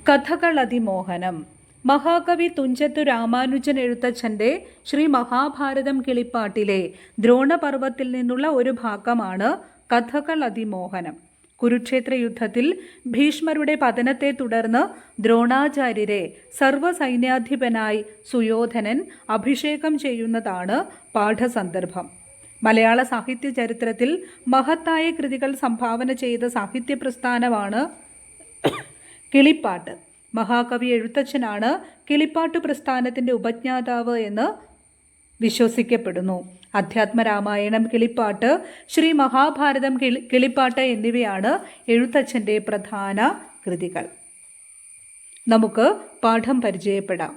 കഥകൾ അതിമോഹനം. മഹാകവി തുഞ്ചത്തു രാമാനുജൻ എഴുത്തച്ഛൻ്റെ ശ്രീ മഹാഭാരതം കിളിപ്പാട്ടിലെ ദ്രോണപർവത്തിൽ നിന്നുള്ള ഒരു ഭാഗമാണ് കഥകൾ അതിമോഹനം. കുരുക്ഷേത്ര യുദ്ധത്തിൽ ഭീഷ്മരുടെ പതനത്തെ തുടർന്ന് ദ്രോണാചാര്യരെ സർവ്വസൈന്യാധിപനായി സുയോധനൻ അഭിഷേകം ചെയ്യുന്നതാണ് പാഠസന്ദർഭം. മലയാള സാഹിത്യ ചരിത്രത്തിൽ മഹത്തായ കൃതികൾ സംഭാവന ചെയ്ത സാഹിത്യ പ്രസ്ഥാനമാണ് കിളിപ്പാട്ട്. മഹാകവി എഴുത്തച്ഛനാണ് കിളിപ്പാട്ട് പ്രസ്ഥാനത്തിൻ്റെ ഉപജ്ഞാതാവ് എന്ന് വിശ്വസിക്കപ്പെടുന്നു. അധ്യാത്മരാമായണം, കിളിപ്പാട്ട്, ശ്രീ മഹാഭാരതം, കിളിപ്പാട്ട് എന്നിവയാണ് എഴുത്തച്ഛൻ്റെ പ്രധാന കൃതികൾ. നമുക്ക് പാഠം പരിചയപ്പെടാം.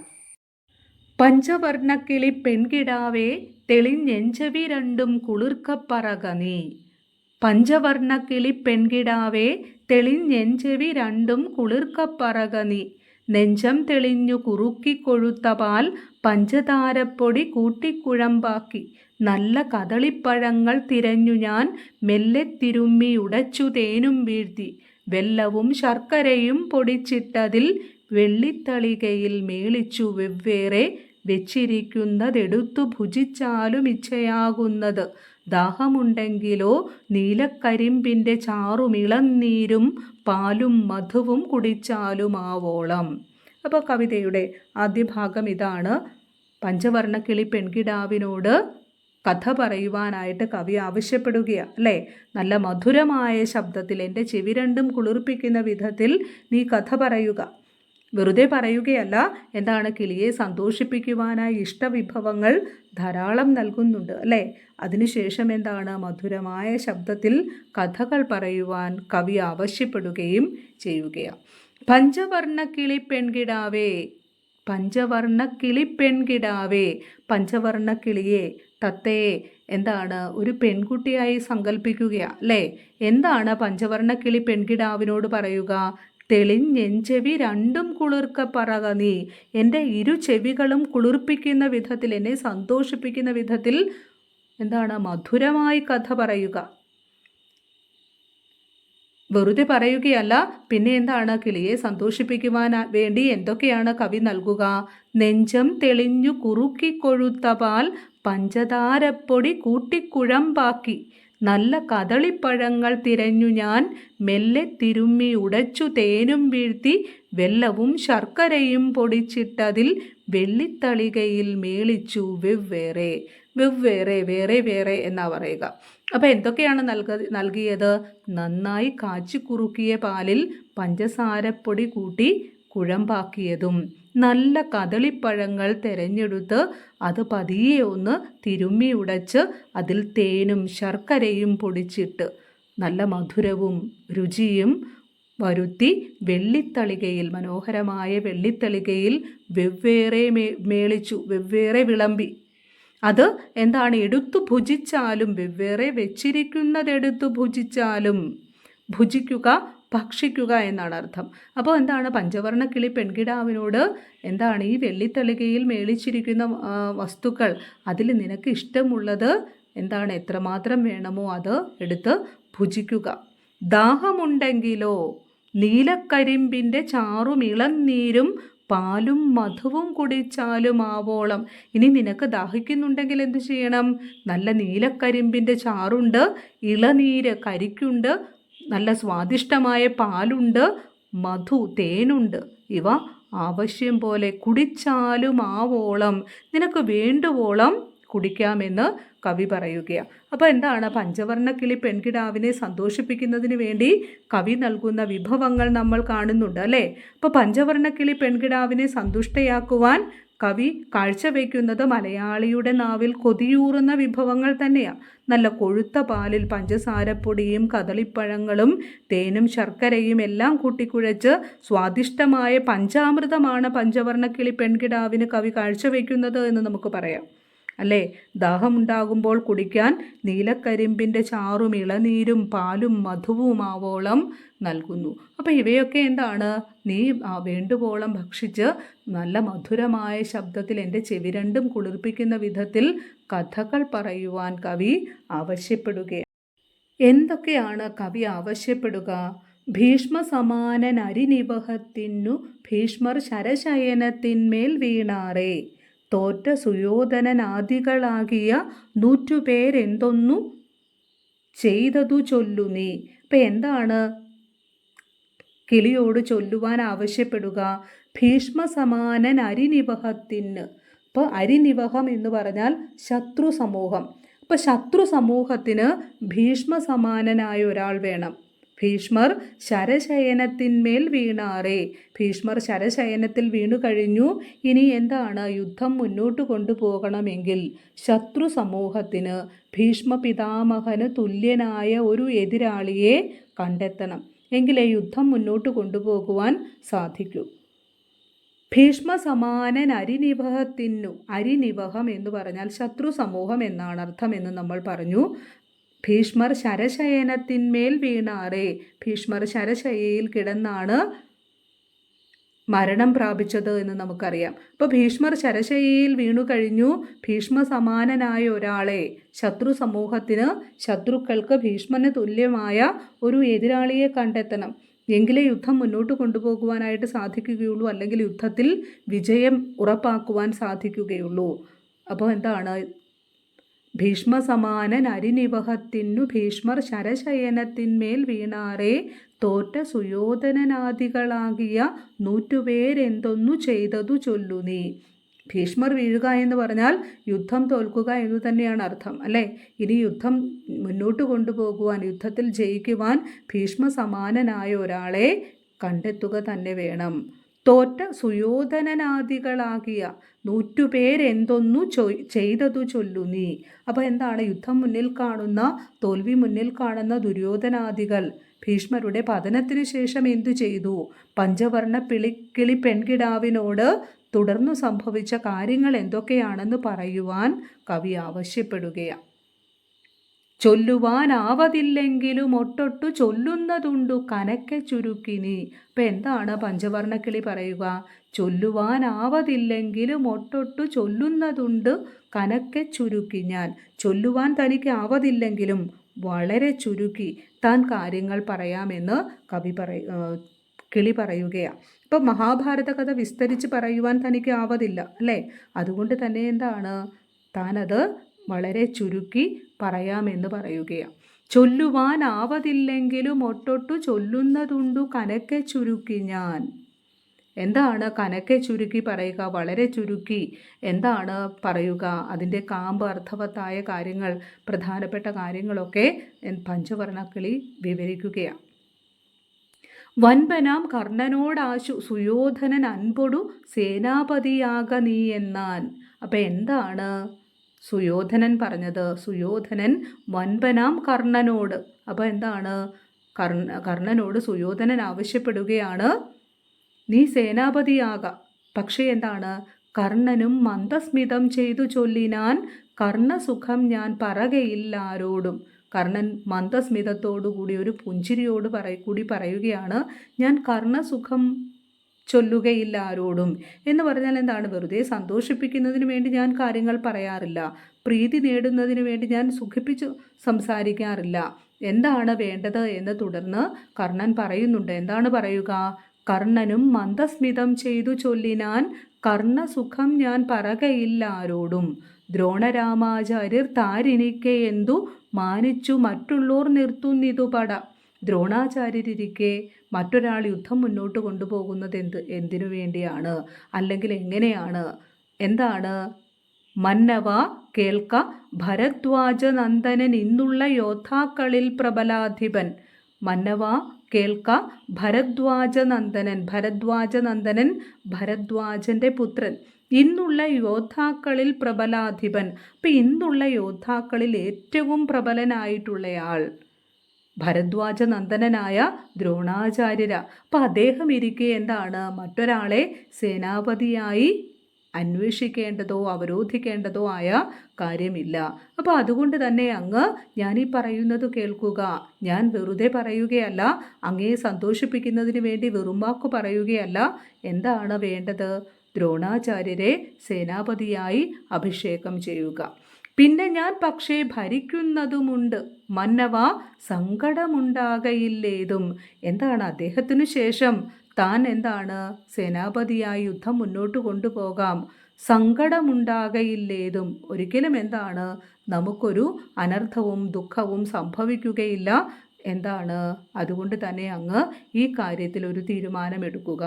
പഞ്ചവർണ്ണക്കിളി പെൺകിടാവേ തെളിഞ്ഞെഞ്ചവി രണ്ടും കുളിർക്കപ്പറക നീ. പഞ്ചവർണ്ണക്കിളി പെൺകിടാവേ തെളിഞ്ഞെഞ്ചവി രണ്ടും കുളിർക്കപ്പറക നീ. നെഞ്ചം തെളിഞ്ഞു കുറുക്കിക്കൊഴുത്ത പാൽ പഞ്ചതാരപ്പൊടി കൂട്ടിക്കുഴമ്പാക്കി. നല്ല കദളിപ്പഴങ്ങൾ തിരഞ്ഞു ഞാൻ മെല്ലെ തിരുമ്മി ഉടച്ചു തേനും വീഴ്ത്തി. വെല്ലവും ശർക്കരയും പൊടിച്ചിട്ടതിൽ വെള്ളിത്തളികയിൽ മേളിച്ചു വെവ്വേറെ വെച്ചിരിക്കുന്നതെടുത്തു ഭുജിച്ചാലും ഇച്ഛയാകുന്നത്. ദാഹമുണ്ടെങ്കിലോ നീലക്കരിമ്പിൻ്റെ ചാറും ഇളനീരും പാലും മധുവും കുടിച്ചാലുമാവോളം. അപ്പോൾ കവിതയുടെ ആദ്യ ഭാഗം ഇതാണ്. പഞ്ചവർണ്ണക്കിളി പെൺകിടാവിനോട് കഥ പറയുവാനായിട്ട് കവി ആവശ്യപ്പെടുകയാണ്, അല്ലേ? നല്ല മധുരമായ ശബ്ദത്തിൽ, എൻ്റെ ചെവി രണ്ടും കുളിർപ്പിക്കുന്ന വിധത്തിൽ നീ കഥ പറയുക. വെറുതെ പറയുകയല്ല, എന്താണ്, കിളിയെ സന്തോഷിപ്പിക്കുവാനായി ഇഷ്ടവിഭവങ്ങൾ ധാരാളം നൽകുന്നുണ്ട്, അല്ലേ? അതിനുശേഷം എന്താണ്, മധുരമായ ശബ്ദത്തിൽ കഥകൾ പറയുവാൻ കവി ആവശ്യപ്പെടുകയും ചെയ്യുകയാണ്. പഞ്ചവർണ്ണക്കിളി പെൺകിടാവേ, പഞ്ചവർണ്ണക്കിളി പെൺകിടാവേ, പഞ്ചവർണ്ണക്കിളിയെ, തത്തയെ എന്താണ്, ഒരു പെൺകുട്ടിയായി സങ്കല്പിക്കുകയാണ്, അല്ലേ? എന്താണ് പഞ്ചവർണ്ണക്കിളി പെൺകിടാവിനോട് പറയുക? തെളിഞ്ഞെഞ്ചെവി രണ്ടും കുളിർക്കപ്പറക നീ. എൻ്റെ ഇരു ചെവികളും കുളിർപ്പിക്കുന്ന വിധത്തിൽ, എന്നെ സന്തോഷിപ്പിക്കുന്ന വിധത്തിൽ എന്താണ്, മധുരമായി കഥ പറയുക. വെറുതെ പറയുകയല്ല, പിന്നെ എന്താണ്, കിളിയെ സന്തോഷിപ്പിക്കുവാൻ വേണ്ടി എന്തൊക്കെയാണ് കവി നൽകുക? നെഞ്ചം തെളിഞ്ഞു കുറുക്കിക്കൊഴുത്ത പാൽ പഞ്ചതാരപ്പൊടി കൂട്ടിക്കുഴമ്പാക്കി. നല്ല കദളിപ്പഴങ്ങൾ തിരഞ്ഞു ഞാൻ മെല്ലെ തിരുമ്മി ഉടച്ചു തേനും വീഴ്ത്തി. വെല്ലവും ശർക്കരയും പൊടിച്ചിട്ടതിൽ വെള്ളിത്തളികയിൽ മേളിച്ചു വെവ്വേറെ. വെവ്വേറെ, വേറെ വേറെ എന്നാ പറയുക. അപ്പോൾ എന്തൊക്കെയാണ് നൽകിയത്? നന്നായി കാച്ചി കുറുക്കിയ പാലിൽ പഞ്ചസാരപ്പൊടി കൂട്ടി കുഴമ്പാക്കിയതും നല്ല കദളിപ്പഴങ്ങൾ തിരഞ്ഞെടുത്ത് അത് പതിയെ ഒന്ന് തിരുമ്മി ഉടച്ച് അതിൽ തേനും ശർക്കരയും പൊടിച്ചിട്ട് നല്ല മധുരവും രുചിയും വരുത്തി വെള്ളിത്തളികയിൽ, മനോഹരമായ വെള്ളിത്തളികയിൽ വെവ്വേറെ മേളിച്ചു, വെവ്വേറെ വിളമ്പി. അത് എന്താണ്, എടുത്തു ഭുജിച്ചാലും, വെവ്വേറെ വെച്ചിരിക്കുന്നതെടുത്തു ഭുജിച്ചാലും, ഭുജിക്കുക, ഭക്ഷിക്കുക എന്നാണ് അർത്ഥം. അപ്പോൾ എന്താണ്, പഞ്ചവർണ്ണക്കിളി പെൺകിടാവിനോട് എന്താണ്, ഈ വെള്ളിത്തളികയിൽ മേളിച്ചിരിക്കുന്ന വസ്തുക്കൾ, അതിൽ നിനക്ക് ഇഷ്ടമുള്ളത് എന്താണ്, എത്രമാത്രം വേണമോ അത് എടുത്ത് ഭുജിക്കുക. ദാഹമുണ്ടെങ്കിലോ നീലക്കരിമ്പിൻ്റെ ചാറും ഇളനീരും പാലും മധുവും കുടിച്ചാലും ആവോളം. ഇനി നിനക്ക് ദാഹിക്കുന്നുണ്ടെങ്കിൽ എന്ത് ചെയ്യണം? നല്ല നീലക്കരിമ്പിൻ്റെ ചാറുണ്ട്, ഇളനീര്, കരിക്കുണ്ട്, നല്ല സ്വാദിഷ്ടമായ പാലുണ്ട്, മധു, തേനുണ്ട്. ഇവ ആവശ്യം പോലെ കുടിച്ചാലും ആവോളം, നിനക്ക് വേണ്ടുവോളം കുടിക്കാമെന്ന് കവി പറയുകയാണ്. അപ്പോൾ എന്താണ്, പഞ്ചവർണ്ണക്കിളി പെൺകിടാവിനെ സന്തോഷിപ്പിക്കുന്നതിന് വേണ്ടി കവി നൽകുന്ന വിഭവങ്ങൾ നമ്മൾ കാണുന്നുണ്ട്, അല്ലേ? അപ്പോൾ പഞ്ചവർണ്ണക്കിളി പെൺകിടാവിനെ സന്തുഷ്ടയാക്കുവാൻ കവി കാഴ്ചവെക്കുന്നത് മലയാളിയുടെ നാവിൽ കൊതിയൂറുന്ന വിഭവങ്ങൾ തന്നെയാണ്. നല്ല കൊഴുത്ത പാലിൽ പഞ്ചസാരപ്പൊടിയും കദളിപ്പഴങ്ങളും തേനും ശർക്കരയും എല്ലാം കൂട്ടിക്കുഴച്ച് സ്വാദിഷ്ടമായ പഞ്ചാമൃതമാണ് പഞ്ചവർണ്ണക്കിളി പെൺകിടാവിന് കവി കാഴ്ചവെക്കുന്നത് എന്ന് നമുക്ക് പറയാം, അല്ലേ? ദാഹമുണ്ടാകുമ്പോൾ കുടിക്കാൻ നീലക്കരിമ്പിൻ്റെ ചാറും ഇളനീരും പാലും മധുവുമാവോളം നൽകുന്നു. അപ്പോൾ ഇവയൊക്കെ എന്താണ്, നീ വേണ്ടുവോളം ഭക്ഷിച്ച് നല്ല മധുരമായ ശബ്ദത്തിൽ എൻ്റെ ചെവി രണ്ടും കുളിർപ്പിക്കുന്ന വിധത്തിൽ കഥകൾ പറയുവാൻ കവി ആവശ്യപ്പെടുകയാണ്. എന്തൊക്കെയാണ് കവി ആവശ്യപ്പെടുക? ഭീഷ്മസമാനനരിനിവഹത്തിനു ഭീഷ്മർ ശരശയനത്തിന്മേൽ വീണാറേ. തോറ്റ സുയോധനനാദികളാകിയ 100 പേരെന്തൊന്നു ചെയ്തതു ചൊല്ലു നീ. അപ്പം എന്താണ് കിളിയോട് ചൊല്ലുവാൻ ആവശ്യപ്പെടുക? ഭീഷ്മസമാനൻ അരിനിവഹത്തിന്. അപ്പോൾ അരിനിവഹം എന്ന് പറഞ്ഞാൽ ശത്രു സമൂഹം. അപ്പോൾ ശത്രു സമൂഹത്തിന് ഭീഷ്മസമാനനായ ഒരാൾ വേണം. ഭീഷ്മർ ശരശയനത്തിന്മേൽ വീണാറേ. ഭീഷ്മർ ശരശയനത്തിൽ വീണു കഴിഞ്ഞു. ഇനി എന്താണ്? യുദ്ധം മുന്നോട്ട് കൊണ്ടുപോകണമെങ്കിൽ ശത്രു സമൂഹത്തിന് ഭീഷ്മ പിതാമഹന് തുല്യനായ ഒരു എതിരാളിയെ കണ്ടെത്തണം. എങ്കിലേ യുദ്ധം മുന്നോട്ട് കൊണ്ടുപോകുവാൻ സാധിക്കൂ. ഭീഷ്മസമാനൻ അരിനിവഹത്തിനു. അരിനിവഹം എന്ന് പറഞ്ഞാൽ ശത്രു സമൂഹം എന്നാണ് അർത്ഥമെന്ന് നമ്മൾ പറഞ്ഞു. ഭീഷ്മർ ശരശയനത്തിന്മേൽ വീണാറേ. ഭീഷ്മർ ശരശയ്യയിൽ കിടന്നാണ് മരണം പ്രാപിച്ചത് എന്ന് നമുക്കറിയാം. അപ്പോൾ ഭീഷ്മർ ശരശയ്യയിൽ വീണു കഴിഞ്ഞു. ഭീഷ്മസമാനനായ ഒരാളെ, ശത്രു സമൂഹത്തിന്, ശത്രുക്കൾക്ക് ഭീഷ്മന് തുല്യമായ ഒരു എതിരാളിയെ കണ്ടെത്തണം. എങ്കിലേ യുദ്ധം മുന്നോട്ട് കൊണ്ടുപോകുവാനായിട്ട് സാധിക്കുകയുള്ളൂ. അല്ലെങ്കിൽ യുദ്ധത്തിൽ വിജയം ഉറപ്പാക്കുവാൻ സാധിക്കുകയുള്ളൂ. അപ്പോൾ എന്താണ്? ഭീഷ്മസമാനൻ അരിനിവഹത്തിനു ഭീഷ്മർ ശരശയനത്തിന്മേൽ വീണാറേ. തോറ്റ സുയോധനനാദികളാകിയ 100 പേരെന്തൊന്നു ചെയ്തതു ചൊല്ലു നീ. ഭീഷ്മർ വീഴുക എന്ന് പറഞ്ഞാൽ യുദ്ധം തോൽക്കുക എന്ന് തന്നെയാണ് അർത്ഥം, അല്ലേ? ഇനി യുദ്ധം മുന്നോട്ട് കൊണ്ടുപോകുവാൻ, യുദ്ധത്തിൽ ജയിക്കുവാൻ ഭീഷ്മസമാനനായ ഒരാളെ കണ്ടെത്തുക തന്നെ വേണം. തോറ്റ സുയോധനനാദികളാകിയ 100 പേരെന്തൊന്നു ചെയ്തതു ചൊല്ലു നീ. അപ്പോൾ എന്താണ്? യുദ്ധം മുന്നിൽ കാണുന്ന, തോൽവി മുന്നിൽ കാണുന്ന ദുര്യോധനാദികൾ ഭീഷ്മരുടെ പതനത്തിനു ശേഷം എന്തു ചെയ്തു? പഞ്ചവർണ്ണ കിളി പെൺകിടാവിനോട് തുടർന്നു സംഭവിച്ച കാര്യങ്ങൾ എന്തൊക്കെയാണെന്ന് പറയുവാൻ കവി ആവശ്യപ്പെടുകയാണ്. ചൊല്ലുവാനാവതില്ലെങ്കിലും ഒട്ടൊട്ടു ചൊല്ലുന്നതുണ്ടു കനക്കെ ചുരുക്കിനി. അപ്പം എന്താണ് പഞ്ചവർണ്ണക്കിളി പറയുക? ചൊല്ലുവാനാവതില്ലെങ്കിലും ഒട്ടൊട്ടു ചൊല്ലുന്നതുണ്ട് കനക്കെ ചുരുക്കി ഞാൻ. ചൊല്ലുവാൻ തനിക്ക് ആവതില്ലെങ്കിലും വളരെ ചുരുക്കി താൻ കാര്യങ്ങൾ പറയാമെന്ന് കിളി പറയുകയാണ്. ഇപ്പം മഹാഭാരത കഥ വിസ്തരിച്ച് പറയുവാൻ തനിക്ക് ആവതില്ല, അല്ലേ? അതുകൊണ്ട് തന്നെ എന്താണ്? താനത് വളരെ ചുരുക്കി പറയാമെന്ന് പറയുകയാണ്. ചൊല്ലുവാനാവതില്ലെങ്കിലും ഒട്ടൊട്ടു ചൊല്ലുന്നതുണ്ടു കനക്കെ ചുരുക്കി ഞാൻ. എന്താണ് കനക്കെ ചുരുക്കി പറയുക? വളരെ ചുരുക്കി എന്താണ് പറയുക? അതിൻ്റെ കാമ്പ്, അർത്ഥവത്തായ കാര്യങ്ങൾ, പ്രധാനപ്പെട്ട കാര്യങ്ങളൊക്കെ പഞ്ചവർണ്ണക്കിളി വിവരിക്കുകയാണ്. വൻപനാം കർണനോടാശു സുയോധനൻ അൻപൊടു സേനാപതിയാക നീ എന്നാൻ. അപ്പം എന്താണ് സുയോധനൻ പറഞ്ഞത്? സുയോധനൻ വൻപനാം കർണനോട്, അപ്പോൾ എന്താണ്? കർണനോട് സുയോധനൻ ആവശ്യപ്പെടുകയാണ്, നീ സേനാപതിയാകാം. പക്ഷേ എന്താണ്? കർണനും മന്ദസ്മിതം ചെയ്തു ചൊല്ലിനാൻ കർണസുഖം ഞാൻ പറകയില്ലാരോടും. കർണൻ മന്ദസ്മിതത്തോടുകൂടി ഒരു പുഞ്ചിരിയോട് കൂടി പറയുകയാണ്, ഞാൻ കർണസുഖം ചൊല്ലുകയില്ല ആരോടും. എന്ന് പറഞ്ഞാൽ എന്താണ്? വെറുതെ സന്തോഷിപ്പിക്കുന്നതിന് വേണ്ടി ഞാൻ കാര്യങ്ങൾ പറയാറില്ല. പ്രീതി നേടുന്നതിന് വേണ്ടി ഞാൻ സുഖിപ്പിച്ചു സംസാരിക്കാറില്ല. എന്താണ് വേണ്ടത് എന്ന് തുടർന്ന് കർണൻ പറയുന്നുണ്ട്. എന്താണ് പറയുക? കർണനും മന്ദസ്മിതം ചെയ്തു ചൊല്ലിനാൻ കർണസുഖം ഞാൻ പറകയില്ല ആരോടും. ദ്രോണരാമാചാര്യർ താരിനിക്കെ എന്തു മാനിച്ചു മറ്റുള്ളോർ നിർത്തുന്നിതു പട. ദ്രോണാചാര്യരിക്കെ മറ്റൊരാൾ യുദ്ധം മുന്നോട്ട് കൊണ്ടുപോകുന്നത് എന്തിനു വേണ്ടിയാണ്? അല്ലെങ്കിൽ എങ്ങനെയാണ്? എന്താണ്? മന്നവ കേൾക്ക, ഭരദ്വാജനന്ദനൻ ഇന്നുള്ള യോദ്ധാക്കളിൽ പ്രബലാധിപൻ. മന്നവ കേൾക്ക, ഭരദ്വാജനന്ദനൻ ഭരദ്വാജൻ്റെ പുത്രൻ, ഇന്നുള്ള യോദ്ധാക്കളിൽ പ്രബലാധിപൻ. അപ്പം ഇന്നുള്ള യോദ്ധാക്കളിൽ ഏറ്റവും പ്രബലനായിട്ടുള്ളയാൾ ഭരദ്വാജനന്ദനായ ദ്രോണാചാര്യര. അപ്പം അദ്ദേഹം ഇരിക്കെ എന്താണ്? മറ്റൊരാളെ സേനാപതിയായി അന്വേഷിക്കേണ്ടതോ അവരോധിക്കേണ്ടതോ ആയ കാര്യമില്ല. അപ്പോൾ അതുകൊണ്ട് തന്നെ അങ്ങ് ഞാനീ പറയുന്നത് കേൾക്കുക. ഞാൻ വെറുതെ പറയുകയല്ല, അങ്ങയെ സന്തോഷിപ്പിക്കുന്നതിന് വേണ്ടി വെറും വാക്കു പറയുകയല്ല. എന്താണ് വേണ്ടത്? ദ്രോണാചാര്യരെ സേനാപതിയായി അഭിഷേകം ചെയ്യുക. പിന്നെ ഞാൻ പക്ഷേ ഭരിക്കുന്നതുമുണ്ട്. മന്നവ, സങ്കടമുണ്ടാകയില്ലേതും. എന്താണ് അദ്ദേഹത്തിനു ശേഷം താൻ എന്താണ് സേനാപതിയായി യുദ്ധം മുന്നോട്ട് കൊണ്ടുപോകാം. സങ്കടമുണ്ടാകയില്ലേതും. ഒരിക്കലും എന്താണ് നമുക്കൊരു അനർത്ഥവും ദുഃഖവും സംഭവിക്കുകയില്ല. എന്താണ് അതുകൊണ്ട് തന്നെ അങ്ങ് ഈ കാര്യത്തിൽ ഒരു തീരുമാനമെടുക്കുക.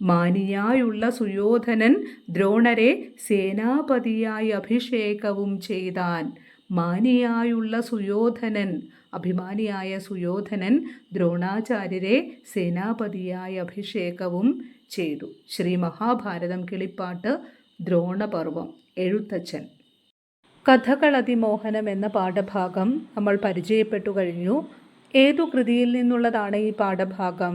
മാനിയായുള്ള സുയോധനൻ ദ്രോണരെ സേനാപതിയായി അഭിഷേകവും ചെയ്താൻ. മാനിയായുള്ള സുയോധനൻ, അഭിമാനിയായ സുയോധനൻ ദ്രോണാചാര്യരെ സേനാപതിയായി അഭിഷേകവും ചെയ്തു. ശ്രീ മഹാഭാരതം കിളിപ്പാട്ട് ദ്രോണപർവം. എഴുത്തച്ഛൻ. കഥകളതിമോഹനം എന്ന പാഠഭാഗം നമ്മൾ പരിചയപ്പെട്ടു കഴിഞ്ഞു. ഏതു കൃതിയിൽ നിന്നുള്ളതാണ് ഈ പാഠഭാഗം?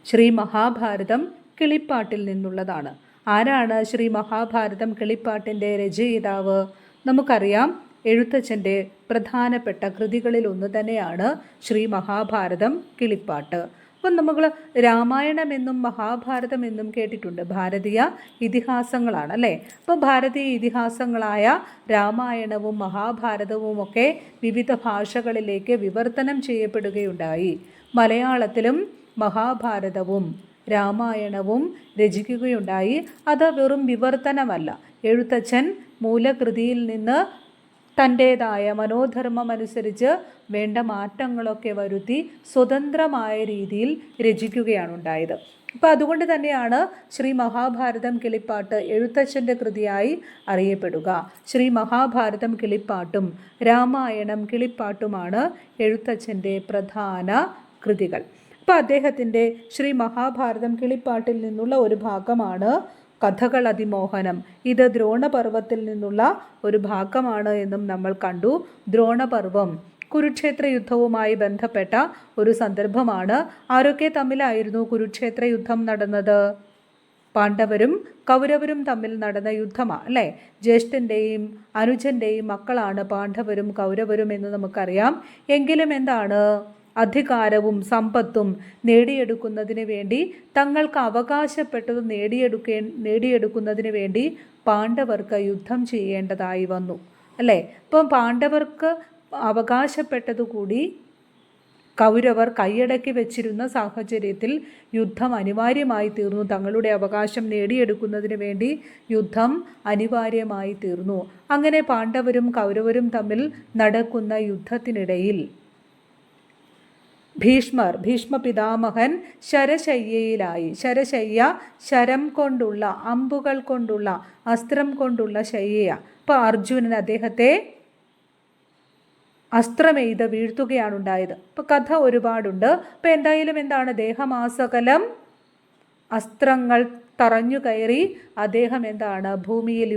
ശ്രീ മഹാഭാരതം കിളിപ്പാട്ടിൽ നിന്നുള്ളതാണ്. ആരാണ് ശ്രീ മഹാഭാരതം കിളിപ്പാട്ടിൻ്റെ രചയിതാവ്? നമുക്കറിയാം, എഴുത്തച്ഛൻ്റെ പ്രധാനപ്പെട്ട കൃതികളിൽ ഒന്ന് തന്നെയാണ് ശ്രീ മഹാഭാരതം കിളിപ്പാട്ട്. അപ്പം നമ്മൾ രാമായണം എന്നും മഹാഭാരതം എന്നും കേട്ടിട്ടുണ്ട്. ഭാരതീയ ഇതിഹാസങ്ങളാണ് അല്ലേ? അപ്പോൾ ഭാരതീയ ഇതിഹാസങ്ങളായ രാമായണവും മഹാഭാരതവും ഒക്കെ വിവിധ ഭാഷകളിലേക്ക് വിവർത്തനം ചെയ്യപ്പെടുകയുണ്ടായി. മലയാളത്തിലും മഹാഭാരതവും രാമായണവും രചിക്കുകയുണ്ടായി. അത് വെറും വിവർത്തനമല്ല. എഴുത്തച്ഛൻ മൂലകൃതിയിൽ നിന്ന് തൻ്റേതായ മനോധർമ്മമനുസരിച്ച് വേണ്ട മാറ്റങ്ങളൊക്കെ വരുത്തി സ്വതന്ത്രമായ രീതിയിൽ രചിക്കുകയാണ് ഉണ്ടായത്. അപ്പോൾ അതുകൊണ്ട് തന്നെയാണ് ശ്രീ മഹാഭാരതം കിളിപ്പാട്ട് എഴുത്തച്ഛൻ്റെ കൃതിയായി അറിയപ്പെടുക. ശ്രീ മഹാഭാരതം കിളിപ്പാട്ടും രാമായണം കിളിപ്പാട്ടുമാണ് എഴുത്തച്ഛൻ്റെ പ്രധാന കൃതികൾ. അപ്പോൾ അദ്ദേഹത്തിൻ്റെ ശ്രീ മഹാഭാരതം കിളിപ്പാട്ടിൽ നിന്നുള്ള ഒരു ഭാഗമാണ് കഥകളതിമോഹനം. ഇത് ദ്രോണപർവത്തിൽ നിന്നുള്ള ഒരു ഭാഗമാണ് എന്നും നമ്മൾ കണ്ടു. ദ്രോണപർവം കുരുക്ഷേത്ര യുദ്ധവുമായി ബന്ധപ്പെട്ട ഒരു സന്ദർഭമാണ്. ആരൊക്കെ തമ്മിലായിരുന്നു കുരുക്ഷേത്ര യുദ്ധം നടന്നത്? പാണ്ഡവരും കൗരവരും തമ്മിൽ നടന്ന യുദ്ധമാണ് അല്ലേ? ജ്യേഷ്ഠൻ്റെയും അനുജൻ്റെയും മക്കളാണ് പാണ്ഡവരും കൗരവരും എന്ന് നമുക്കറിയാം. എങ്കിലും എന്താണ്, അധികാരവും സമ്പത്തും നേടിയെടുക്കുന്നതിന് വേണ്ടി, തങ്ങൾക്ക് അവകാശപ്പെട്ടത് നേടിയെടുക്കുന്നതിന് വേണ്ടി പാണ്ഡവർക്ക് യുദ്ധം ചെയ്യേണ്ടതായി വന്നു അല്ലേ? അപ്പം പാണ്ഡവർക്ക് അവകാശപ്പെട്ടതുകൂടി കൗരവർ കൈയടക്കി വെച്ചിരുന്ന സാഹചര്യത്തിൽ യുദ്ധം അനിവാര്യമായി തീർന്നു. തങ്ങളുടെ അവകാശം നേടിയെടുക്കുന്നതിന് വേണ്ടി യുദ്ധം അനിവാര്യമായി തീർന്നു. അങ്ങനെ പാണ്ഡവരും കൗരവരും തമ്മിൽ നടക്കുന്ന യുദ്ധത്തിനിടയിൽ ഭീഷ്മ പിതാമഹൻ ശരശയ്യയിലായി. ശരം കൊണ്ടുള്ള, അമ്പുകൾ കൊണ്ടുള്ള, അസ്ത്രം കൊണ്ടുള്ള ശയ്യ. അപ്പോൾ അർജുനൻ അദ്ദേഹത്തെ അസ്ത്രമെയ്ത് വീഴ്ത്തുകയാണ് ഉണ്ടായത്. ഇപ്പോൾ കഥ ഒരുപാടുണ്ട്. അപ്പോൾ എന്തായാലും എന്താണ്, ദേഹമാസകലം അസ്ത്രങ്ങൾ തറഞ്ഞു കയറി അദ്ദേഹം എന്താണ്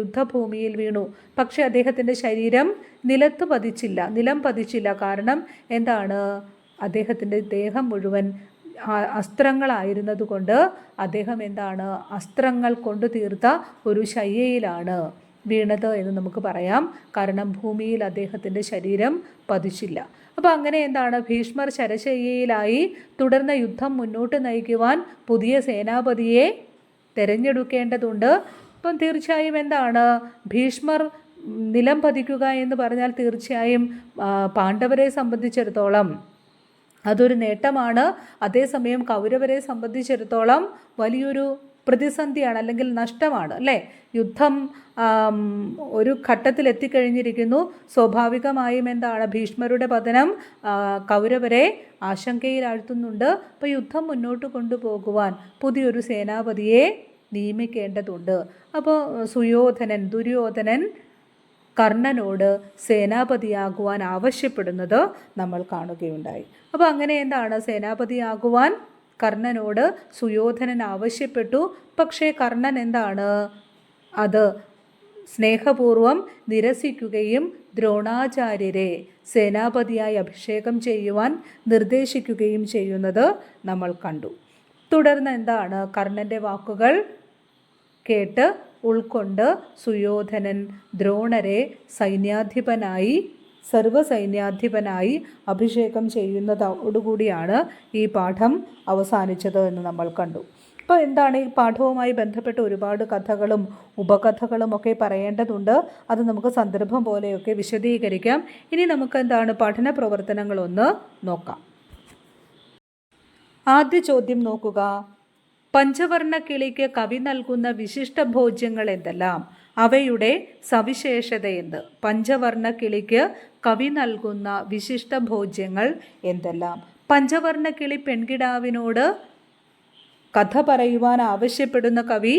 യുദ്ധഭൂമിയിൽ വീണു. പക്ഷെ അദ്ദേഹത്തിൻ്റെ ശരീരം നിലം പതിച്ചില്ല. കാരണം എന്താണ്, അദ്ദേഹത്തിൻ്റെ ദേഹം മുഴുവൻ അസ്ത്രങ്ങളായിരുന്നത് കൊണ്ട് അദ്ദേഹം എന്താണ് അസ്ത്രങ്ങൾ കൊണ്ട് തീർത്ത ഒരു ശയ്യയിലാണ് വീണത് എന്ന് നമുക്ക് പറയാം. കാരണം ഭൂമിയിൽ അദ്ദേഹത്തിൻ്റെ ശരീരം പതിച്ചില്ല. അപ്പോൾ അങ്ങനെ എന്താണ്, ഭീഷ്മർ ശരശയ്യയിലായി. തുടർന്ന് യുദ്ധം മുന്നോട്ട് നയിക്കുവാൻ പുതിയ സേനാപതിയെ തിരഞ്ഞെടുക്കേണ്ടതുണ്ട്. അപ്പം തീർച്ചയായും എന്താണ്, ഭീഷ്മർ നിലം പതിക്കുക എന്ന് പറഞ്ഞാൽ തീർച്ചയായും പാണ്ഡവരെ സംബന്ധിച്ചിടത്തോളം അതൊരു നേട്ടമാണ്. അതേസമയം കൗരവരെ സംബന്ധിച്ചിടത്തോളം വലിയൊരു പ്രതിസന്ധിയാണ്, അല്ലെങ്കിൽ നഷ്ടമാണ് അല്ലേ? യുദ്ധം ഒരു ഘട്ടത്തിൽ എത്തിക്കഴിഞ്ഞിരിക്കുന്നു. സ്വാഭാവികമായും എന്താണ്, ഭീഷ്മരുടെ പതനം കൗരവരെ ആശങ്കയിലാഴ്ത്തുന്നുണ്ട്. അപ്പോൾ യുദ്ധം മുന്നോട്ട് കൊണ്ടുപോകുവാൻ പുതിയൊരു സേനാപതിയെ നിയമിക്കേണ്ടതുണ്ട്. അപ്പോൾ ദുര്യോധനൻ കർണനോട് സേനാപതിയാകുവാൻ ആവശ്യപ്പെടുന്നത് നമ്മൾ കാണുകയുണ്ടായി. അപ്പോൾ അങ്ങനെ എന്താണ്, സേനാപതിയാകുവാൻ കർണനോട് സുയോധനൻ ആവശ്യപ്പെട്ടു. പക്ഷേ കർണൻ എന്താണ്, അത് സ്നേഹപൂർവം നിരസിക്കുകയും ദ്രോണാചാര്യരെ സേനാപതിയായി അഭിഷേകം ചെയ്യുവാൻ നിർദ്ദേശിക്കുകയും ചെയ്യുന്നത് നമ്മൾ കണ്ടു. തുടർന്ന് എന്താണ്, കർണൻ്റെ വാക്കുകൾ കേട്ട് ഉൾക്കൊണ്ട് സുയോധനൻ ദ്രോണരെ സൈന്യാധിപനായി സർവ്വസൈന്യാധിപനായി അഭിഷേകം ചെയ്യുന്നതോടുകൂടിയാണ് ഈ പാഠം അവസാനിച്ചത് എന്ന് നമ്മൾ കണ്ടു. അപ്പോൾ എന്താണ് ഈ പാഠവുമായി ബന്ധപ്പെട്ട് ഒരുപാട് കഥകളും ഉപകഥകളും ഒക്കെ പറയേണ്ടതുണ്ട്. അത് നമുക്ക് സന്ദർഭം പോലെയൊക്കെ വിശദീകരിക്കാം. ഇനി നമുക്ക് എന്താണ് പഠന പ്രവർത്തനങ്ങളൊന്ന് നോക്കാം. ആദ്യ ചോദ്യം നോക്കുക. പഞ്ചവർണ്ണ കിളിക്ക് കവി നൽകുന്ന വിശിഷ്ട ഭോജ്യങ്ങൾ എന്തെല്ലാം? അവയുടെ സവിശേഷത എന്ത്? പഞ്ചവർണ്ണ കിളിക്ക് കവി നൽകുന്ന വിശിഷ്ട ഭോജ്യങ്ങൾ എന്തെല്ലാം? പഞ്ചവർണ്ണ കിളി പെൺകിടാവിനോട് കഥ പറയുവാൻ ആവശ്യപ്പെടുന്ന കവി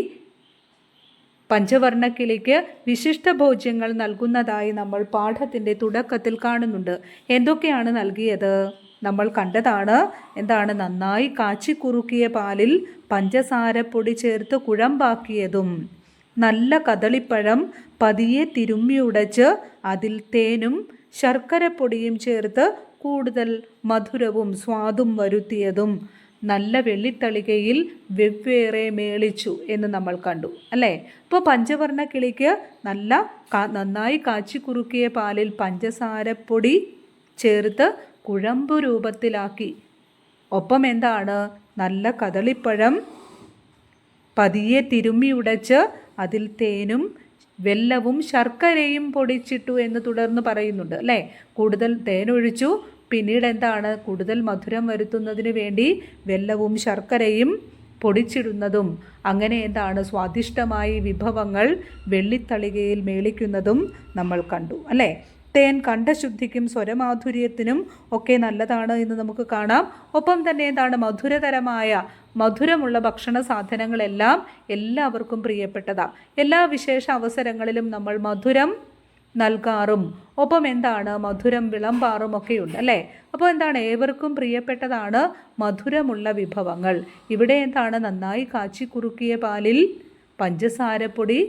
പഞ്ചവർണ്ണ കിളിക്ക് വിശിഷ്ട ഭോജ്യങ്ങൾ നൽകുന്നതായി നമ്മൾ പാഠത്തിൻ്റെ തുടക്കത്തിൽ കാണുന്നുണ്ട്. എന്തൊക്കെയാണ് നൽകിയത്? നമ്മൾ കണ്ടതാണ്. എന്താണ്? നന്നായി കാച്ചിക്കുറുക്കിയ പാലിൽ പഞ്ചസാരപ്പൊടി ചേർത്ത് കുഴമ്പാക്കിയതും നല്ല കദളിപ്പഴം പതിയെ തിരുമ്മിയുടച്ച് അതിൽ തേനും ശർക്കരപ്പൊടിയും ചേർത്ത് കൂടുതൽ മധുരവും സ്വാദും വരുത്തിയതും നല്ല വെള്ളിത്തളികയിൽ വെവ്വേറെ മേളിച്ചു എന്ന് നമ്മൾ കണ്ടു അല്ലേ. അപ്പോൾ പഞ്ചവർണ്ണ കിളിക്ക് നന്നായി കാച്ചിക്കുറുക്കിയ പാലിൽ പഞ്ചസാരപ്പൊടി ചേർത്ത് കുഴമ്പു രൂപത്തിലാക്കി. ഒപ്പം എന്താണ്? നല്ല കദളിപ്പഴം പതിയെ തിരുമ്മിയുടച്ച് അതിൽ തേനും വെല്ലവും ശർക്കരയും പൊടിച്ചിട്ടു എന്ന് തുടർന്ന് പറയുന്നുണ്ട് അല്ലേ. കൂടുതൽ തേനൊഴിച്ചു. പിന്നീട് എന്താണ്? കൂടുതൽ മധുരം വരുത്തുന്നതിന് വേണ്ടി വെല്ലവും ശർക്കരയും പൊടിച്ചിടുന്നതും അങ്ങനെ എന്താണ്? സ്വാദിഷ്ടമായി വിഭവങ്ങൾ വെള്ളിത്തളികയിൽ മേളിക്കുന്നതും നമ്മൾ കണ്ടു അല്ലേ. തേൻ കണ്ഠശുദ്ധിക്കും സ്വരമാധുര്യത്തിനും ഒക്കെ നല്ലതാണ് എന്ന് നമുക്ക് കാണാം. ഒപ്പം തന്നെ എന്താണ്? മധുരമുള്ള ഭക്ഷണ സാധനങ്ങളെല്ലാം എല്ലാവർക്കും പ്രിയപ്പെട്ടതാണ്. എല്ലാ വിശേഷ അവസരങ്ങളിലും നമ്മൾ മധുരം നൽകാറും ഒപ്പം എന്താണ്? മധുരം വിളമ്പാറും ഒക്കെയുണ്ട് അല്ലേ. അപ്പോൾ എന്താണ്? ഏവർക്കും പ്രിയപ്പെട്ടതാണ് മധുരമുള്ള വിഭവങ്ങൾ. ഇവിടെ എന്താണ്? നന്നായി കാച്ചിക്കുറുക്കിയ പാലിൽ പഞ്ചസാരപ്പൊടി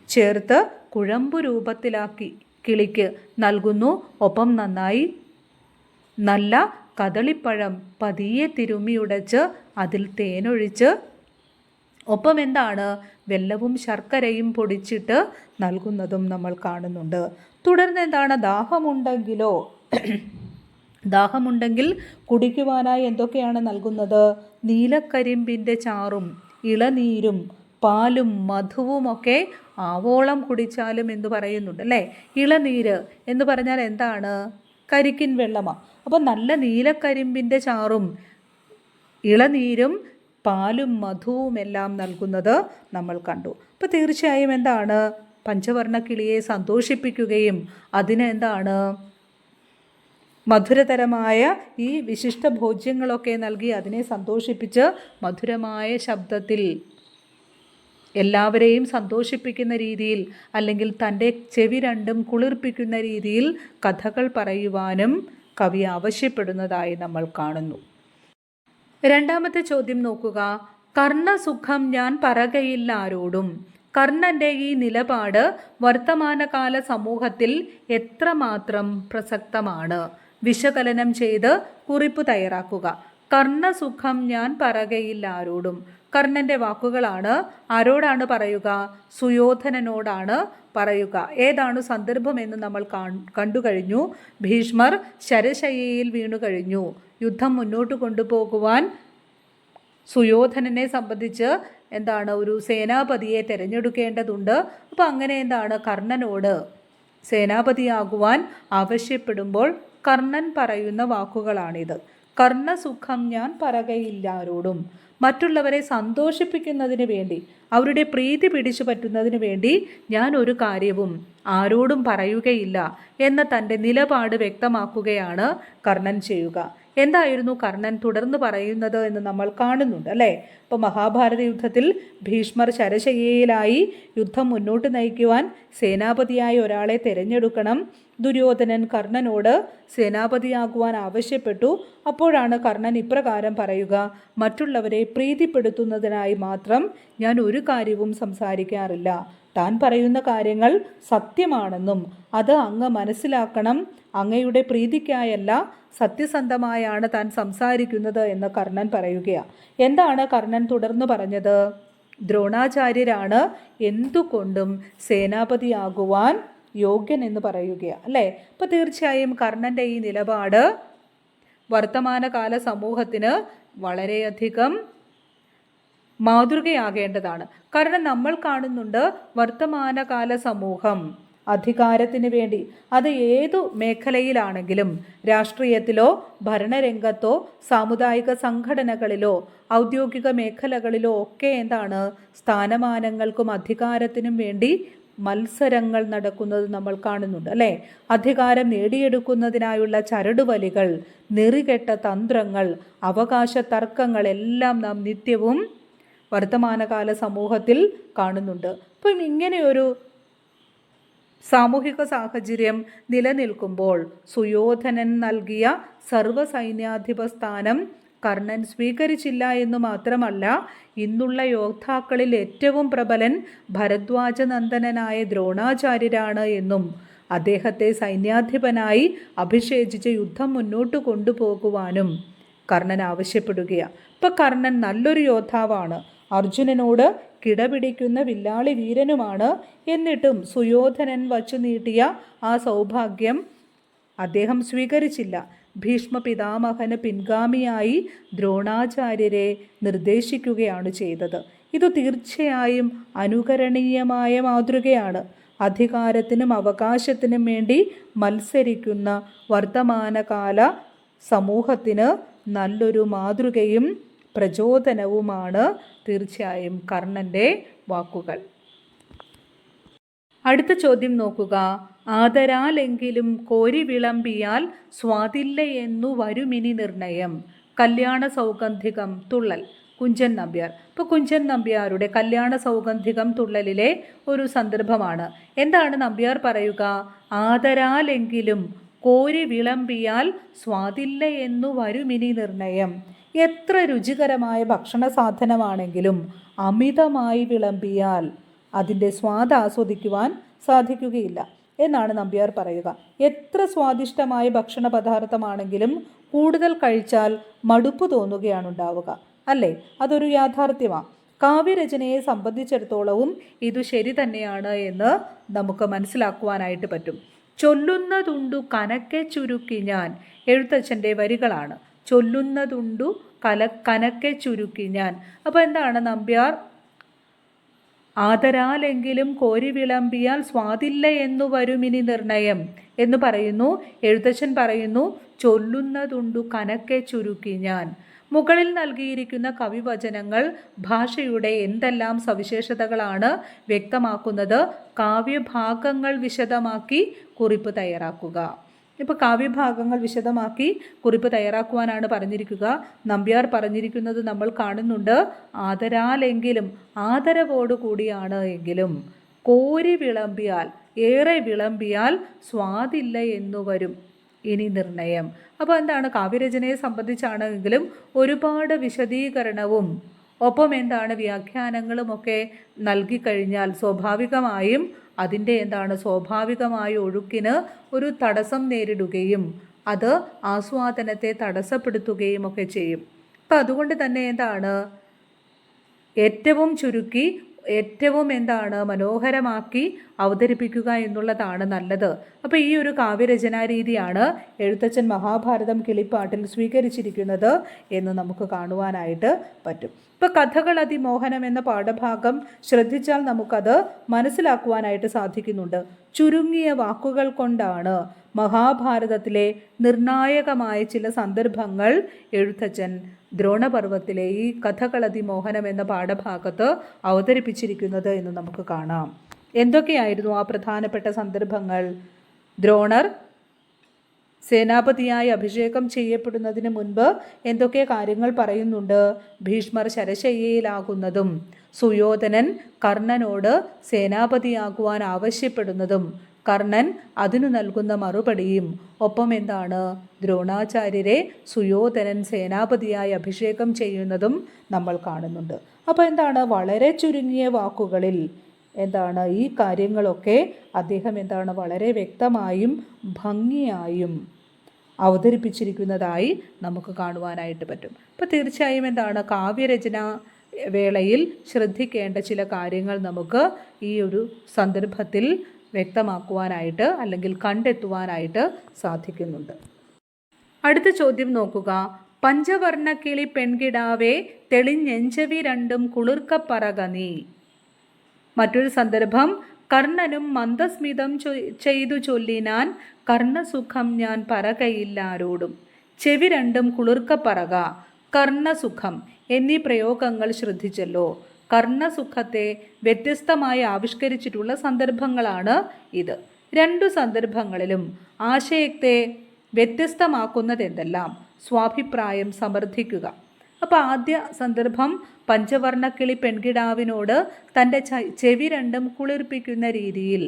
ചേർത്ത് കുഴമ്പു രൂപത്തിലാക്കി കിളിക്ക് നൽകുന്നു. ഒപ്പം നല്ല കദളിപ്പഴം പതിയെ തിരുമ്മിയുടച്ച് അതിൽ തേനൊഴിച്ച് ഒപ്പം എന്താണ്? വെല്ലവും ശർക്കരയും പൊടിച്ചിട്ട് നൽകുന്നതും നമ്മൾ കാണുന്നുണ്ട്. തുടർന്ന് എന്താണ്? ദാഹമുണ്ടെങ്കിൽ കുടിക്കുവാനായി എന്തൊക്കെയാണ് നൽകുന്നത്? നീലക്കരിമ്പിൻ്റെ ചാറും ഇളനീരും പാലും മധുവുമൊക്കെ ആവോളം കുടിച്ചാലും എന്ന് പറയുന്നുണ്ട് അല്ലേ. ഇളനീര് എന്ന് പറഞ്ഞാൽ എന്താണ്? കരിക്കിൻ വെള്ളമാണ്. അപ്പം നല്ല നീലക്കരിമ്പിൻ്റെ ചാറും ഇളനീരും പാലും മധുവുമെല്ലാം നൽകുന്നത് നമ്മൾ കണ്ടു. അപ്പോൾ തീർച്ചയായും എന്താണ്? പഞ്ചവർണ്ണ കിളിയെ സന്തോഷിപ്പിക്കുകയും അതിന് എന്താണ്? മധുരതരമായ ഈ വിശിഷ്ട ഭോജ്യങ്ങളൊക്കെ നൽകി അതിനെ സന്തോഷിപ്പിച്ച് മധുരമായ ശബ്ദത്തിൽ എല്ലാവരെയും സന്തോഷിപ്പിക്കുന്ന രീതിയിൽ അല്ലെങ്കിൽ തൻ്റെ ചെവി രണ്ടും കുളിർപ്പിക്കുന്ന രീതിയിൽ കഥകൾ പറയുവാനും കവി ആവശ്യപ്പെടുന്നതായി നമ്മൾ കാണുന്നു. രണ്ടാമത്തെ ചോദ്യം നോക്കുക. കർണസുഖം ഞാൻ പറകയില്ല ആരോടും. കർണൻ്റെ ഈ നിലപാട് വർത്തമാനകാല സമൂഹത്തിൽ എത്രമാത്രം പ്രസക്തമാണ്? വിശകലനം ചെയ്ത് കുറിപ്പ് തയ്യാറാക്കുക. കർണസുഖം ഞാൻ പറകയില്ല ആരോടും. കർണൻ്റെ വാക്കുകളാണ്. ആരോടാണ് പറയുക? സുയോധനനോടാണ് പറയുക. ഏതാണ് സന്ദർഭം എന്ന് നമ്മൾ കണ്ടുകഴിഞ്ഞു. ഭീഷ്മർ ശരശയ്യയിൽ വീണു കഴിഞ്ഞു. യുദ്ധം മുന്നോട്ട് കൊണ്ടുപോകുവാൻ സുയോധനനെ സംബന്ധിച്ച് എന്താണ്? ഒരു സേനാപതിയെ തിരഞ്ഞെടുക്കേണ്ടതുണ്ട്. അപ്പോൾ അങ്ങനെ എന്താണ്? കർണനോട് സേനാപതിയാകുവാൻ ആവശ്യപ്പെടുമ്പോൾ കർണൻ പറയുന്ന വാക്കുകളാണിത്. കർണസുഖം ഞാൻ പറകയില്ലാരോടും. മറ്റുള്ളവരെ സന്തോഷിപ്പിക്കുന്നതിന് വേണ്ടി അവരുടെ പ്രീതി പിടിച്ചു പറ്റുന്നതിന് വേണ്ടി ഞാൻ ഒരു കാര്യവും ആരോടും പറയുകയില്ല എന്ന തൻ്റെ നിലപാട് വ്യക്തമാക്കുകയാണ് കർണൻ ചെയ്യുക. എന്തായിരുന്നു കർണൻ തുടർന്ന് പറയുന്നത് എന്ന് നമ്മൾ കാണുന്നുണ്ട് അല്ലേ. ഇപ്പോൾ മഹാഭാരത യുദ്ധത്തിൽ ഭീഷ്മർ ശരശയ്യയിലായി. യുദ്ധം മുന്നോട്ട് നയിക്കുവാൻ സേനാപതിയായ ഒരാളെ തിരഞ്ഞെടുക്കണം. ദുര്യോധനൻ കർണനോട് സേനാപതിയാകുവാൻ ആവശ്യപ്പെട്ടു. അപ്പോഴാണ് കർണൻ ഇപ്രകാരം പറയുക: മറ്റുള്ളവരെ പ്രീതിപ്പെടുത്തുന്നതിനായി മാത്രം ഞാൻ ഒരു കാര്യവും സംസാരിക്കാറില്ല. താൻ പറയുന്ന കാര്യങ്ങൾ സത്യമാണെന്നും അത് അങ്ങ് മനസ്സിലാക്കണം. അങ്ങയുടെ പ്രീതിക്കായല്ല, സത്യസന്ധമായാണ് താൻ സംസാരിക്കുന്നത് എന്ന് കർണൻ പറയുകയാണ്. എന്താണ് കർണൻ തുടർന്ന് പറഞ്ഞത്? ദ്രോണാചാര്യരാണ് എന്തുകൊണ്ടും സേനാപതിയാകുവാൻ യോഗ്യൻ എന്ന് പറയുകയാണ് അല്ലേ. അപ്പോൾ തീർച്ചയായും കർണൻ്റെ ഈ നിലപാട് വർത്തമാനകാല സമൂഹത്തിന് വളരെയധികം മാതൃകയാകേണ്ടതാണ്. കാരണം നമ്മൾ കാണുന്നുണ്ട് വർത്തമാനകാല സമൂഹം അധികാരത്തിന് വേണ്ടി, അത് ഏതു മേഖലയിലാണെങ്കിലും, രാഷ്ട്രീയത്തിലോ ഭരണരംഗത്തോ സാമുദായിക സംഘടനകളിലോ ഔദ്യോഗിക മേഖലകളിലോ ഒക്കെ എന്താണ് സ്ഥാനമാനങ്ങൾക്കും അധികാരത്തിനും വേണ്ടി മത്സരങ്ങൾ നടക്കുന്നത് നമ്മൾ കാണുന്നുണ്ട് അല്ലേ. അധികാരം നേടിയെടുക്കുന്നതിനായുള്ള ചരടുവലികൾ, നെറികെട്ട തന്ത്രങ്ങൾ, അവകാശ തർക്കങ്ങൾ എല്ലാം നാം നിത്യവും വർത്തമാനകാല സമൂഹത്തിൽ കാണുന്നുണ്ട്. അപ്പം ഇങ്ങനെയൊരു സാമൂഹിക സാഹചര്യം നിലനിൽക്കുമ്പോൾ സുയോധനൻ നൽകിയ സർവ്വസൈന്യാധിപ സ്ഥാനം കർണൻ സ്വീകരിച്ചില്ല എന്ന് മാത്രമല്ല, ഇന്നുള്ള യോദ്ധാക്കളിൽ ഏറ്റവും പ്രബലൻ ഭരദ്വാജനന്ദനായ ദ്രോണാചാര്യരാണ് എന്നും അദ്ദേഹത്തെ സൈന്യാധിപനായി അഭിഷേചിച്ച് യുദ്ധം മുന്നോട്ട് കൊണ്ടുപോകുവാനും കർണൻ ആവശ്യപ്പെടുകയാണ്. ഇപ്പം കർണൻ നല്ലൊരു യോദ്ധാവാണ്, അർജുനനോട് കിടപിടിക്കുന്ന വില്ലാളി വീരനുമാണ്. എന്നിട്ടും സുയോധനൻ വച്ചു നീട്ടിയ ആ സൗഭാഗ്യം അദ്ദേഹം സ്വീകരിച്ചില്ല. ഭീഷ്മ പിതാമഹന് പിൻഗാമിയായി ദ്രോണാചാര്യരെ നിർദ്ദേശിക്കുകയാണ് ചെയ്തത്. ഇത് തീർച്ചയായും അനുകരണീയമായ മാതൃകയാണ്. അധികാരത്തിനും അവകാശത്തിനും വേണ്ടി മത്സരിക്കുന്ന വർത്തമാനകാല സമൂഹത്തിന് നല്ലൊരു മാതൃകയും പ്രചോദനവുമാണ് തീർച്ചയായും കർണൻ്റെ വാക്കുകൾ. അടുത്ത ചോദ്യം നോക്കുക. ആദരാലെങ്കിലും കോരി വിളമ്പിയാൽ സ്വാതില്ലയെന്നു വരുമിനി നിർണയം. കല്യാണ സൗഗന്ധികം തുള്ളൽ, കുഞ്ചൻ നമ്പ്യാർ. ഇപ്പോൾ കുഞ്ചൻ നമ്പ്യാരുടെ കല്യാണ സൗഗന്ധികം തുള്ളലിലെ ഒരു സന്ദർഭമാണ്. എന്താണ് നമ്പ്യാർ പറയുക? ആദരാലെങ്കിലും കോരി വിളമ്പിയാൽ സ്വാതില്ല എന്നു വരുമിനി നിർണയം. എത്ര രുചികരമായ ഭക്ഷണ സാധനമാണെങ്കിലും അമിതമായി വിളമ്പിയാൽ അതിൻ്റെ സ്വാദ് ആസ്വദിക്കുവാൻ സാധിക്കുകയില്ല എന്നാണ് നമ്പ്യാർ പറയുക. എത്ര സ്വാദിഷ്ടമായ ഭക്ഷണ പദാർത്ഥമാണെങ്കിലും കൂടുതൽ കഴിച്ചാൽ മടുപ്പ് തോന്നുകയാണ് ഉണ്ടാവുക അല്ലേ. അതൊരു യാഥാർത്ഥ്യമാണ്. കാവ്യരചനയെ സംബന്ധിച്ചിടത്തോളവും ഇത് ശരി തന്നെയാണ് എന്ന് നമുക്ക് മനസ്സിലാക്കുവാനായിട്ട് പറ്റും. ചൊല്ലുന്നതുണ്ടു കനക്കെ ചുരുക്കി ഞാൻ, എഴുത്തച്ഛൻ്റെ വരികളാണ്. ചൊല്ലുന്നതുണ്ടു കനക്കെ ചുരുക്കി ഞാൻ. അപ്പോൾ എന്താണ് നമ്പ്യാർ ആദരാലെങ്കിലും കോരി വിളമ്പിയാൽ സ്വാതില്ല എന്നു വരുമിനി നിർണയം എന്ന് പറയുന്നു. എഴുത്തച്ഛൻ പറയുന്നു ചൊല്ലുന്നതുണ്ടു കനക്കെ ചുരുക്കി ഞാൻ. മുകളിൽ നൽകിയിരിക്കുന്ന കവിവചനങ്ങൾ ഭാഷയുടെ എന്തെല്ലാം സവിശേഷതകളാണ് വ്യക്തമാക്കുന്നത്? കാവ്യഭാഗങ്ങൾ വിശദമാക്കി കുറിപ്പ് തയ്യാറാക്കുക. ഇപ്പോൾ കാവ്യഭാഗങ്ങൾ വിശദമാക്കി കുറിപ്പ് തയ്യാറാക്കുവാനാണ് പറഞ്ഞിരിക്കുക. നമ്പ്യാർ പറഞ്ഞിരിക്കുന്നത് നമ്മൾ കാണുന്നുണ്ട്. ആദരാലെങ്കിലും, ആദരവോടു കൂടിയാണ് എങ്കിലും, കോരി വിളമ്പിയാൽ, ഏറെ വിളമ്പിയാൽ സ്വാദില്ല എന്നു വരും ഇനി നിർണയം. അപ്പോൾ എന്താണ്, കാവ്യരചനയെ സംബന്ധിച്ചാണെങ്കിലും ഒരുപാട് വിശദീകരണവും ഒപ്പം എന്താണ് വ്യാഖ്യാനങ്ങളുമൊക്കെ നൽകിക്കഴിഞ്ഞാൽ സ്വാഭാവികമായും അതിൻ്റെ എന്താണ് സ്വാഭാവികമായ ഒഴുക്കിന് ഒരു തടസ്സം നേരിടുകയും അത് ആസ്വാദനത്തെ തടസ്സപ്പെടുത്തുകയും ഒക്കെ ചെയ്യും. അപ്പം അതുകൊണ്ട് തന്നെ എന്താണ് ഏറ്റവും ചുരുക്കി ഏറ്റവും എന്താണ് മനോഹരമാക്കി അവതരിപ്പിക്കുക എന്നുള്ളതാണ് നല്ലത്. അപ്പോൾ ഈ ഒരു കാവ്യരചനാ രീതിയാണ് എഴുത്തച്ഛൻ മഹാഭാരതം കിളിപ്പാട്ടിൽ സ്വീകരിച്ചിരിക്കുന്നത് എന്ന് നമുക്ക് കാണുവാനായിട്ട് പറ്റും. ഇപ്പോൾ കഥകൾ അതിമോഹനം എന്ന പാഠഭാഗം ശ്രദ്ധിച്ചാൽ നമുക്കത് മനസ്സിലാക്കുവാനായിട്ട് സാധിക്കുന്നുണ്ട്. ചുരുങ്ങിയ വാക്കുകൾ കൊണ്ടാണ് മഹാഭാരതത്തിലെ നിർണായകമായ ചില സന്ദർഭങ്ങൾ എഴുത്തച്ഛൻ ദ്രോണപർവത്തിലെ ഈ കഥകളതിമോഹനം എന്ന പാഠഭാഗത്ത് അവതരിപ്പിച്ചിരിക്കുന്നത് എന്ന് നമുക്ക് കാണാം. എന്തൊക്കെയായിരുന്നു ആ പ്രധാനപ്പെട്ട സന്ദർഭങ്ങൾ? ദ്രോണർ സേനാപതിയായി അഭിഷേകം ചെയ്യപ്പെടുന്നതിന് മുൻപ് എന്തൊക്കെ കാര്യങ്ങൾ പറയുന്നുണ്ട്? ഭീഷ്മർ ശരശയ്യയിലാകുന്നതും സുയോധനൻ കർണനോട് സേനാപതിയാകുവാൻ ആവശ്യപ്പെടുന്നതും കർണൻ അതിനു നൽകുന്ന മറുപടിയും ഒപ്പം എന്താണ് ദ്രോണാചാര്യരെ സുയോധനൻ സേനാപതിയായി അഭിഷേകം ചെയ്യുന്നതും നമ്മൾ കാണുന്നുണ്ട്. അപ്പോൾ എന്താണ് വളരെ ചുരുങ്ങിയ വാക്കുകളിൽ എന്താണ് ഈ കാര്യങ്ങളൊക്കെ അദ്ദേഹം എന്താണ് വളരെ വ്യക്തമായും ഭംഗിയായും അവതരിപ്പിച്ചിരിക്കുന്നതായി നമുക്ക് കാണുവാനായിട്ട് പറ്റും. അപ്പോൾ തീർച്ചയായും എന്താണ് കാവ്യരചന വേളയിൽ ശ്രദ്ധിക്കേണ്ട ചില കാര്യങ്ങൾ നമുക്ക് ഈ ഒരു സന്ദർഭത്തിൽ വ്യക്തമാക്കുവാനായിട്ട് അല്ലെങ്കിൽ കണ്ടെത്തുവാനായിട്ട് സാധിക്കുന്നുണ്ട്. അടുത്ത ചോദ്യം നോക്കുക. പഞ്ചവർണ്ണക്കിളി പെൺകിടാവേ തെളിഞ്ഞെഞ്ചവി രണ്ടും കുളിർക്കപ്പറക നീ. മറ്റൊരു സന്ദർഭം, കർണനും മന്ദസ്മിതം ചെയ്തു ചൊല്ലിനാൻ കർണസുഖം ഞാൻ പറകയില്ലാരോടും. ചെവി രണ്ടും കുളിർക്കപ്പറക, കർണസുഖം എന്നീ പ്രയോഗങ്ങൾ ശ്രദ്ധിച്ചല്ലോ. കർണസുഖത്തെ വ്യത്യസ്തമായി ആവിഷ്കരിച്ചിട്ടുള്ള സന്ദർഭങ്ങളാണ് ഇത്. രണ്ടു സന്ദർഭങ്ങളിലും ആശയത്തെ വ്യത്യസ്തമാക്കുന്നതെന്തെല്ലാം? സ്വാഭിപ്രായം സമർത്ഥിക്കുക. അപ്പോൾ ആദ്യ സന്ദർഭം പഞ്ചവർണ്ണക്കിളി പെൺകിടാവിനോട് തൻ്റെ ചെവി രണ്ടും കുളിർപ്പിക്കുന്ന രീതിയിൽ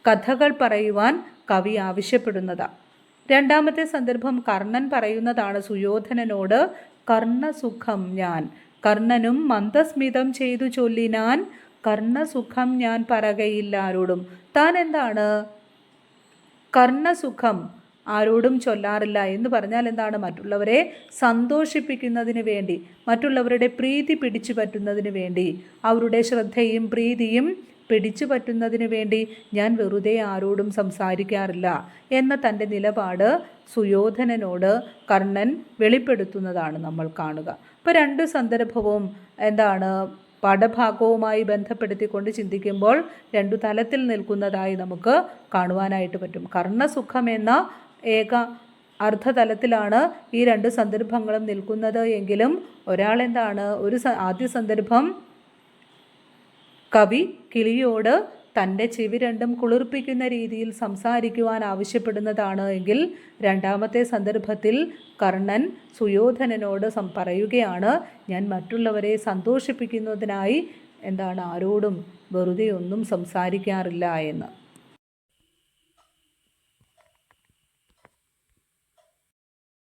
കഥകൾ പറയുവാൻ കവി ആവശ്യപ്പെടുന്നതാണ്. രണ്ടാമത്തെ സന്ദർഭം കർണൻ പറയുന്നതാണ് സുയോധനനോട് കർണസുഖം ഞാൻ, കർണനും മന്ദസ്മിതം ചെയ്തു ചൊല്ലിനാൻ കർണസുഖം ഞാൻ പറകയില്ലാരോടും. താൻ എന്താണ് കർണസുഖം ആരോടും ചൊല്ലാറില്ല എന്ന് പറഞ്ഞാൽ എന്താണ്? മറ്റുള്ളവരെ സന്തോഷിപ്പിക്കുന്നതിന് വേണ്ടി, മറ്റുള്ളവരുടെ പ്രീതി പിടിച്ചു പറ്റുന്നതിന് വേണ്ടി, അവരുടെ ശ്രദ്ധയും പ്രീതിയും പിടിച്ചു പറ്റുന്നതിന് വേണ്ടി ഞാൻ വെറുതെ ആരോടും സംസാരിക്കാറില്ല എന്ന തൻ്റെ നിലപാട് സുയോധനനോട് കർണൻ വെളിപ്പെടുത്തുന്നതാണ് നമ്മൾ കാണുക. അപ്പോൾ രണ്ട് സന്ദർഭവും എന്താണ് പാഠഭാഗവുമായി ബന്ധപ്പെടുത്തിക്കൊണ്ട് ചിന്തിക്കുമ്പോൾ രണ്ടു തലത്തിൽ നിൽക്കുന്നതായി നമുക്ക് കാണുവാനായിട്ട് പറ്റും. കർണസുഖം എന്ന ഏക അർത്ഥതലത്തിലാണ് ഈ രണ്ട് സന്ദർഭങ്ങളും നിൽക്കുന്നത് എങ്കിലും ഒരാളെന്താണ് ആദ്യ സന്ദർഭം കവി കിളിയോട് തൻ്റെ ചെവി രണ്ടും കുളിർപ്പിക്കുന്ന രീതിയിൽ സംസാരിക്കുവാൻ ആവശ്യപ്പെടുന്നതാണ് എങ്കിൽ രണ്ടാമത്തെ സന്ദർഭത്തിൽ കർണൻ സുയോധനനോട് പറയുകയാണ് ഞാൻ മറ്റുള്ളവരെ സന്തോഷിപ്പിക്കുന്നതിനായി ആരോടും വെറുതെ ഒന്നും സംസാരിക്കാറില്ല എന്ന്.